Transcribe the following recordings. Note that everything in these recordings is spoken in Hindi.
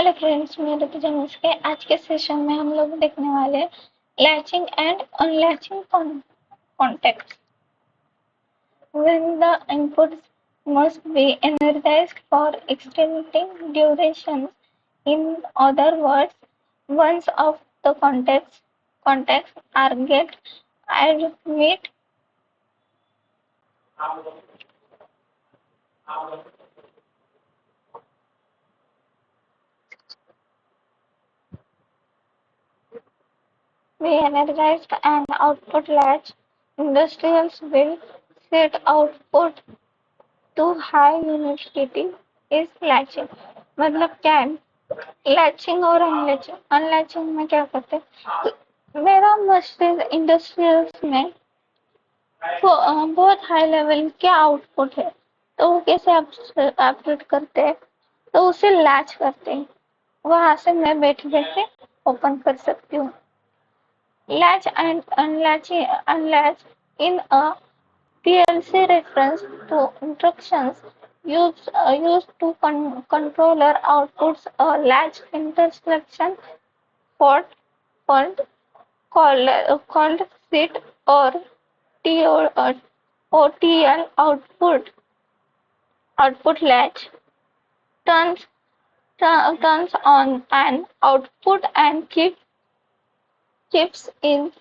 हेलो फ्रेंड्स, मैं ऋतुजा मुस्के। आज के सेशन में हम लोग देखने वाले हैं latching and unlatching context. When the inputs must be energized for extending durations, in other words, once of the contexts are get admit be energized and output latch, industrials will set output to high utility is latching। मतलब क्या है लैचिंग और अनलैचिंग। अनलैचिंग में क्या करते हैं, मेरा मस्तिष्क इंडस्ट्रियल्स में बहुत हाई लेवल के आउटपुट है, तो वो कैसे ऑपरेट करते हैं, तो उसे लैच करते हैं। वहां से मैं बैठे बैठे ओपन कर सकती हूँ। Latch and unlatch in a PLC reference to instructions used to controller outputs a latch instruction for called SIT or OTL output latch turns turns on an output and keeps in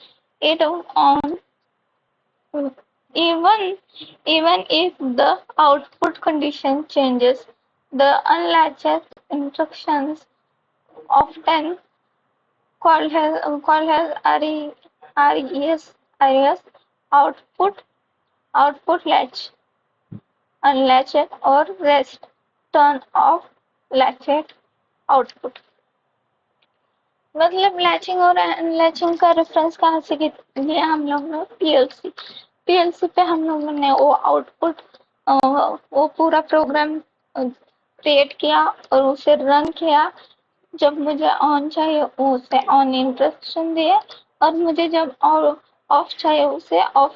it on even even if the output condition changes. The unlatched instructions often called as RES output latch, unlatched or rest turn off latched output। मतलब लैचिंग और अनलैचिंग का रेफरेंस कहाँ से लिया हम लोग ने? पीएलसी पे हम लोगों ने वो आउटपुट वो पूरा प्रोग्राम क्रिएट किया और उसे रन किया। जब मुझे ऑन चाहिए उसे ऑन इंस्ट्रक्शन दिए, और मुझे जब ऑफ चाहिए उसे ऑफ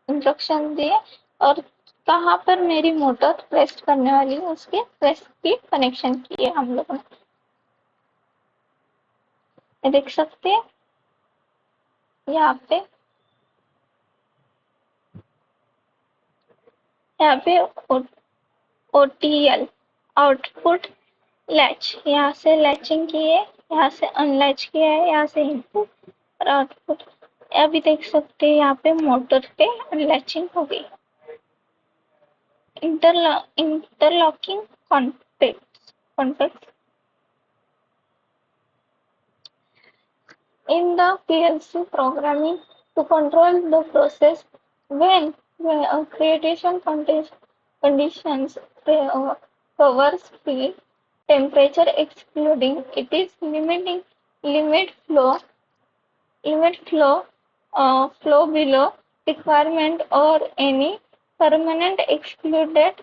इंस्ट्रक्शन दिए, और कहाँ पर मेरी मोटर रेस्ट करने वाली है उसके रेस्ट की कनेक्शन किए हम लोगों ने। देख सकते हैं यहाँ पे OTL आउटपुट लैच, यहाँ से लैचिंग की है, यहाँ से अनलैच किया है, यहाँ से इनपुट और आउटपुट। अभी देख सकते हैं यहाँ पे मोटर पे अनलैचिंग हो गई। Interlocking context in the PLC programming to control the process when creation conditions cover speed, temperature excluding it is limiting limit flow flow below requirement or any permanent excluded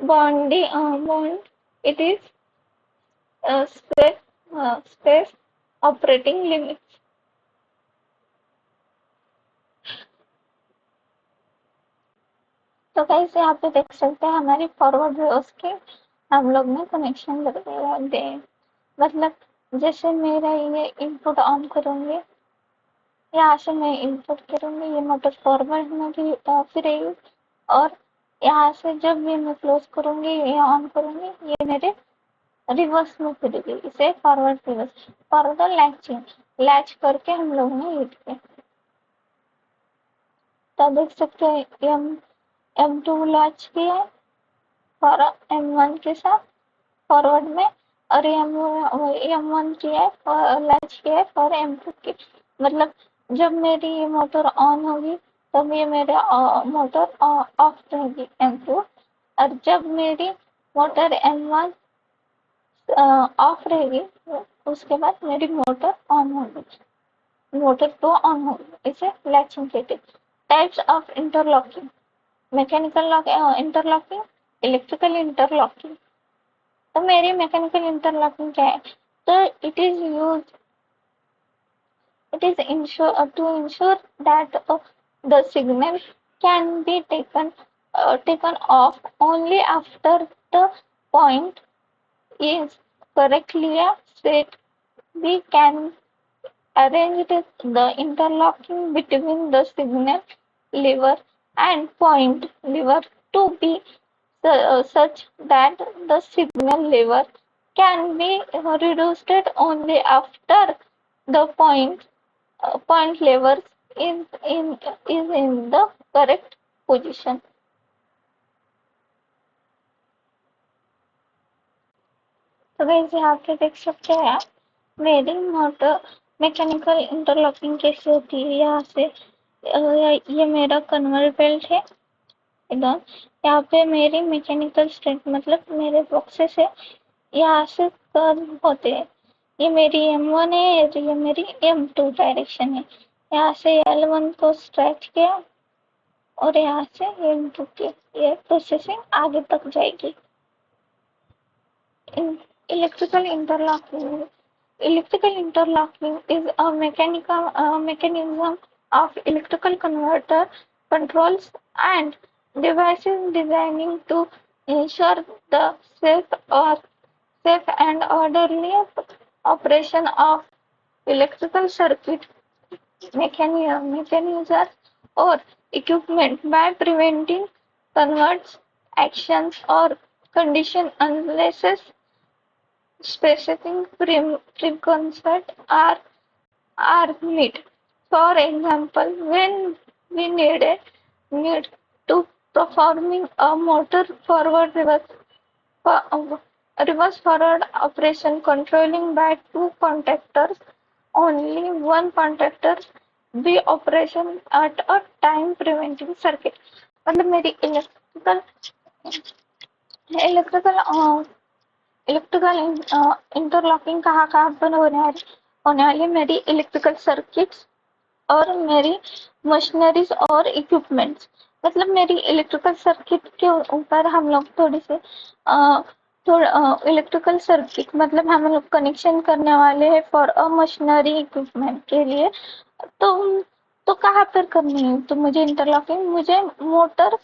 bond it is space operating limits। तो गाइस यहाँ पे देख सकते हैं हमारी फॉरवर्ड वेव्स के हम लोग ने कनेक्शन दे। मतलब जैसे मेरा ये इनपुट ऑन करूंगी, यहाँ से मैं इनपुट करूंगी, ये मोटर फॉरवर्ड में भी ऑफ रहेगी, और यहाँ से जब भी मैं क्लोज करूंगी ये ऑन करूंगी, ये मेरे रिवर्स में फिरेगी। इसे फॉरवर्ड रिवर्स फॉरवर्ड लैच करके हम लोग ने यूज किया। तो देख सकते हैं M2 लैच किया है और M1 के साथ फॉरवर्ड में, और M1 किया है और लैच किया है और M2 की। मतलब जब मेरी ये मोटर ऑन होगी तब ये मेरे मोटर ऑफ रहेगी M2, और जब मेरी मोटर M1 ऑफ रहेगी उसके बाद मेरी मोटर ऑन होगी, मोटर 2 ऑन होगी। इसे लैचिंग कहते हैं। Types of interlocking, mechanical interlocking, electrical interlocking. तो मेरी मैकेनिकल इंटरलॉकिंग क्या है? तो it is to ensure that the signal can be taken off only after the point is correctly set, we can arrange the interlocking between the signal lever and point lever to be such that the signal lever can be reduced only after the point lever is in the correct position. तो गाइस यहाँ पे देख सकते हैं आप मेरी मोटर मैकेनिकल इंटरलॉकिंग कैसे होती है। यहाँ से ये मेरा कन्वर्ट बेल्ट है एकदम। यहाँ पे मेरी मैकेनिकल स्ट्रेंथ मतलब मेरे बॉक्सेस है, यहाँ से कर्व होते हैं। ये मेरी M1 है, ये मेरी M2 डायरेक्शन है। यहाँ से L1 को स्ट्रेच किया और यहाँ से M2 की ये प्रोसेसिंग आगे तक जाएगी। Electrical interlocking. Electrical interlocking is a mechanism of electrical converter controls and devices designing to ensure the safe and orderly operation of electrical circuit mechanisms or equipment by preventing converts actions or condition unless specific preconcept are met. For example, when we need to performing a motor forward reverse forward operation controlling by two contactors, only one contactor be operation at a time preventing circuit. मतलब मेरी इलेक्ट्रिकल इलेक्ट्रिकल इंटरलॉकिंग कहाँ पर होने वाली मेरी इलेक्ट्रिकल सर्किट्स और मेरी मशीनरीज और इक्विपमेंट्स। मतलब मेरी इलेक्ट्रिकल सर्किट के ऊपर हम लोग इलेक्ट्रिकल सर्किट मतलब हम लोग कनेक्शन करने वाले हैं फॉर अ मशीनरी इक्विपमेंट के लिए। तो कहाँ पर करनी है? तो मुझे इंटरलॉकिंग मुझे मोटर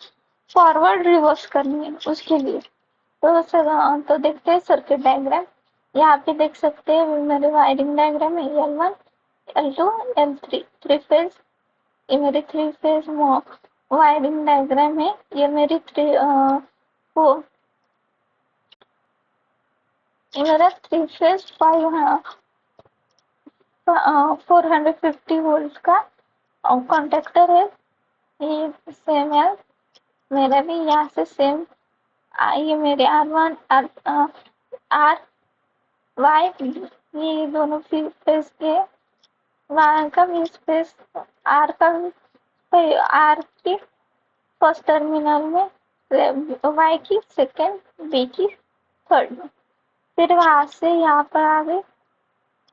फॉरवर्ड रिवर्स करनी है उसके लिए। तो देखते हैं सर्किट डायग्राम। यहाँ पे देख सकते हैं मेरे वायरिंग डायग्राम है L1, L2, L3 three phase. ये मेरी थ्री फेज वायरिंग डायग्राम है। ये मेरी ये मेरा थ्री फेज 450 वोल्ट का कॉन्टेक्टर है। ये सेम है मेरा भी, यहाँ से सेम ये मेरे R1 R Y ये दोनों फेज के Y का भी स्पेस R का R की फर्स्ट टर्मिनल में, Y की सेकेंड, B की थर्ड में। फिर वहां से यहाँ पर आ गई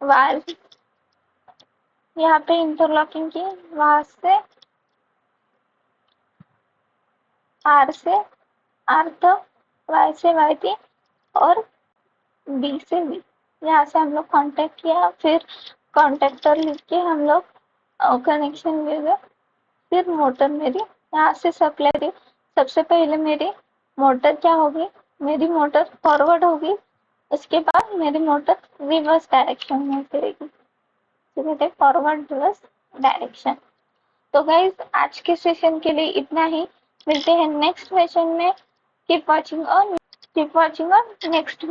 वायर, यहाँ पे इंटरलॉकिंग की वहां से R से R तक, Y से Y थी और B से B। यहाँ से हम लोग कांटेक्ट किया, फिर कॉन्टेक्टर लिख के हम लोग कनेक्शन ले गए। फिर मोटर मेरी यहाँ से सप्लाई दी। सबसे पहले मेरी मोटर क्या होगी? मेरी मोटर फॉरवर्ड होगी, उसके बाद मेरी मोटर रिवर्स डायरेक्शन में फिरेगी। तो फॉरवर्ड रिवर्स डायरेक्शन। तो गाइज आज के सेशन के लिए इतना ही। मिलते हैं नेक्स्ट सेशन में। कीप वॉचिंग और नेक्स्ट